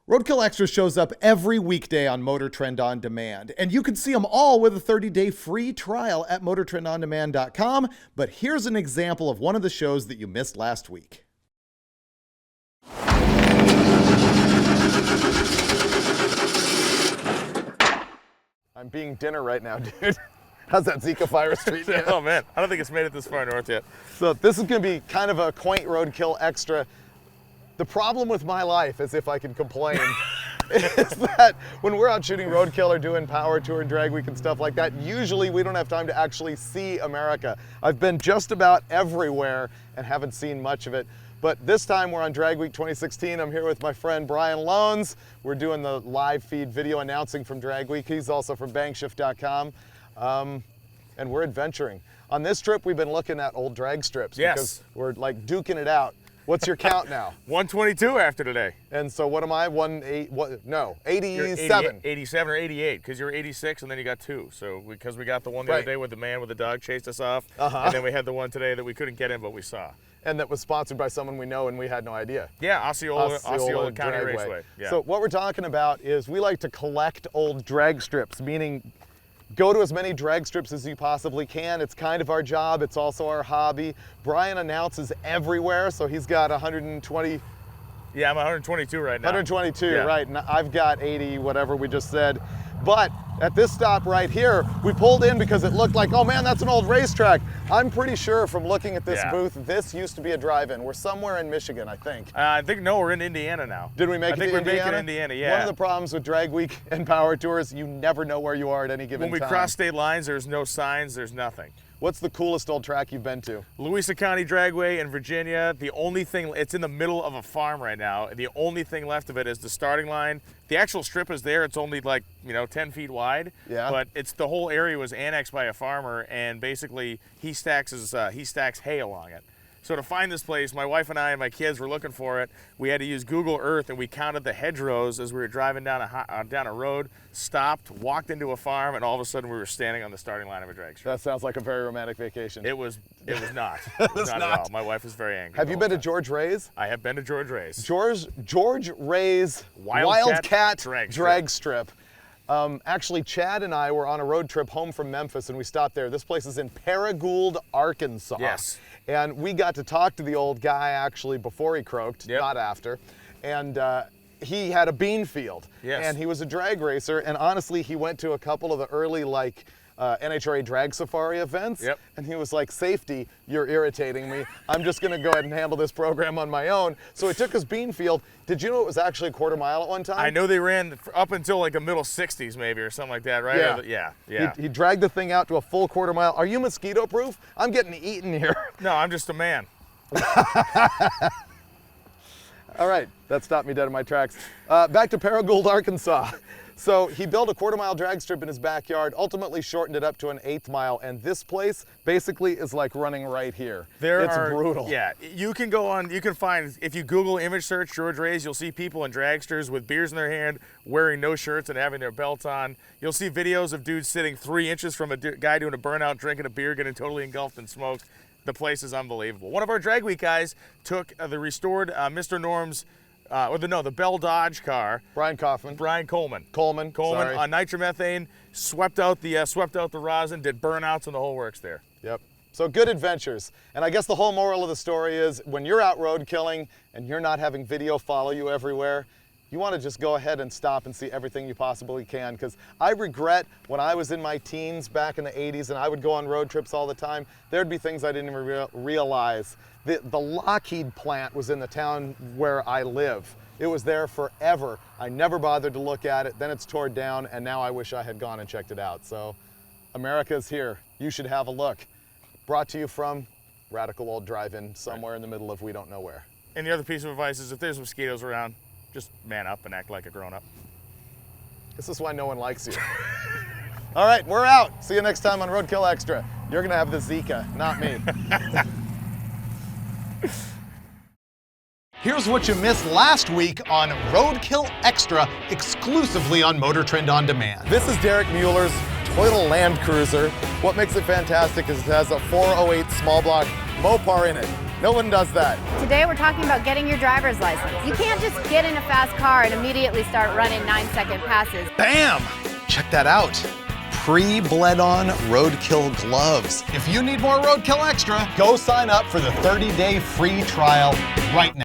Roadkill Extra shows up every weekday on Motor Trend On Demand, and you can see them all with a 30-day free trial at motortrendondemand.com. But here's an example of one of the shows that you missed last week. I'm being dinner right now, dude. How's that Zika virus treating you? Oh man, I don't think it's made it this far north yet. So this is gonna be kind of a quaint Roadkill Extra. The problem with my life, as if I can complain, is that when we're out shooting Roadkill or doing Power Tour and Drag Week and stuff like that, usually we don't have time to actually see America. I've been just about everywhere and haven't seen much of it. But this time we're on Drag Week 2016. I'm here with my friend Brian Lohnes. We're doing the live feed video announcing from Drag Week. He's also from bangshift.com. And we're adventuring. On this trip, we've been looking at old drag strips because we're like duking it out. What's your count now? 122 after today. And so what am I? 87. 87 or 88, because you're 86 and then you got two. So because we got the one the other day with the man with the dog chased us off, and then we had the one today that we couldn't get in but we saw. And that was sponsored by someone we know and we had no idea. Yeah, Osceola County Raceway. Yeah. So what we're talking about is we like to collect old drag strips, meaning go to as many drag strips as you possibly can. It's kind of our job. It's also our hobby. Brian announces everywhere, so he's got 120. Yeah, I'm 122 right now. 122, yeah. Right. And I've got 80, whatever we just said. But at this stop right here, we pulled in because it looked like, oh man, that's an old racetrack. I'm pretty sure from looking at this booth, this used to be a drive-in. We're somewhere in Michigan, I think. No, we're in Indiana now. Did we make it to Indiana? I think we're making Indiana, yeah. One of the problems with Drag Week and Power Tours, you never know where you are at any given time. When we cross state lines, there's no signs, there's nothing. What's the coolest old track you've been to? Louisa County Dragway in Virginia. The only thing, it's in the middle of a farm right now. The only thing left of it is the starting line. The actual strip is there. It's only like, 10 feet wide. Yeah. But the whole area was annexed by a farmer, and basically he stacks hay along it. So to find this place, my wife and I and my kids were looking for it. We had to use Google Earth, and we counted the hedgerows as we were driving down a road, stopped, walked into a farm, and all of a sudden we were standing on the starting line of a drag strip. That sounds like a very romantic vacation. It was not. It was not at all. My wife was very angry. Have you been to George Ray's? I have been to George Ray's. George Ray's Wildcat drag strip. Actually, Chad and I were on a road trip home from Memphis, and we stopped there. This place is in Paragould, Arkansas. Yes. And we got to talk to the old guy actually before he croaked, not after. And he had a bean field. Yes. And he was a drag racer. And honestly, he went to a couple of the early NHRA drag safari events. Yep. And he was like, safety, you're irritating me. I'm just going to go ahead and handle this program on my own. So he took his bean field. Did you know it was actually a quarter mile at one time? I know they ran up until like the middle 60s maybe or something like that, right? Yeah. He dragged the thing out to a full quarter mile. Are you mosquito proof? I'm getting eaten here. No, I'm just a man. All right, that stopped me dead in my tracks. Back to Paragould, Arkansas. So he built a quarter-mile drag strip in his backyard, ultimately shortened it up to an 1/8 mile, and this place basically is like running right here. It's brutal. Yeah, you can find, if you Google image search George Ray's, you'll see people in dragsters with beers in their hand, wearing no shirts and having their belts on. You'll see videos of dudes sitting 3 inches from a guy doing a burnout, drinking a beer, getting totally engulfed in smoke. The place is unbelievable. One of our Drag Week guys took the restored Mr. Norm's, the Bell Dodge car. Brian Coleman on nitromethane, swept out the rosin, did burnouts and the whole works there. Yep. So good adventures. And I guess the whole moral of the story is when you're out road killing and you're not having video follow you everywhere, you want to just go ahead and stop and see everything you possibly can. Because I regret when I was in my teens back in the 80s and I would go on road trips all the time, there'd be things I didn't even realize. The Lockheed plant was in the town where I live. It was there forever. I never bothered to look at it. Then it's torn down, and now I wish I had gone and checked it out. So America's here. You should have a look. Brought to you from Radical Old Drive-In somewhere in the middle of we don't know where. And the other piece of advice is if there's mosquitoes around, just man up and act like a grown-up. This is why no one likes you. All right, we're out. See you next time on Roadkill Extra. You're gonna have the Zika, not me. Here's what you missed last week on Roadkill Extra, exclusively on Motor Trend On Demand. This is Derek Mueller's Toyota Land Cruiser. What makes it fantastic is it has a 408 small block Mopar in it. No one does that. Today we're talking about getting your driver's license. You can't just get in a fast car and immediately start running 9-second passes. Bam! Check that out. Pre-bled on Roadkill gloves. If you need more Roadkill Extra, go sign up for the 30-day free trial right now.